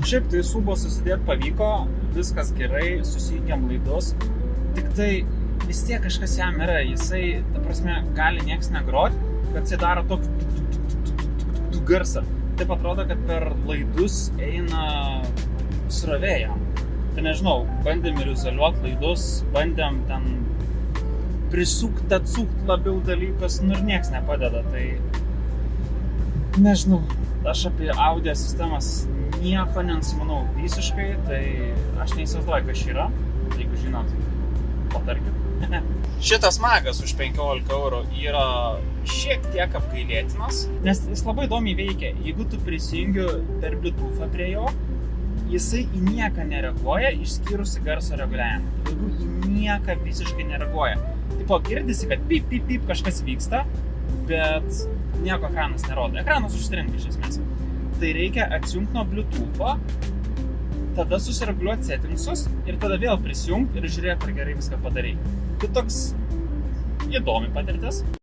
Šiaip tai subo susidėti pavyko, viskas gerai, susijungiam laidus, tik tai vis tiek kažkas jam yra, jisai, ta prasme, gali nieks negroti, kad jisai daro tokį garsą. Taip atrodo, kad per laidus eina srovė jam. Tai nežinau, bandėm ir izoliuoti laidus, bandėm ten prisukt, atsukt labiau dalykus, ir nieks nepadeda, tai nežinau, aš apie audio sistemas nieko nenusimanau visiškai, tai aš neįsivaizduoju, kas yra, jeigu žinot, patarkit. Šitas magas už 15 eurų yra šiek tiek apgailėtinas, nes jis labai įdomiai veikia. Jeigu tu prisijungi per Bluetooth'ą prie jo, jisai į nieką nereaguoja, išskyrus į garso reguliavimą. Jeigu į nieką visiškai nereaguoja. Tipo, girdisi, kad pip, pip, pip kažkas vyksta, bet nieko ekranas nerodo. Ekranas užstringa iš esmės. Tai reikia atsijungti nuo Bluetooth'o, tada susireguliuoti settingsus ir tada vėl prisijungti ir žiūrėti, ar gerai viską padarai. Tai toks įdomi patirtis.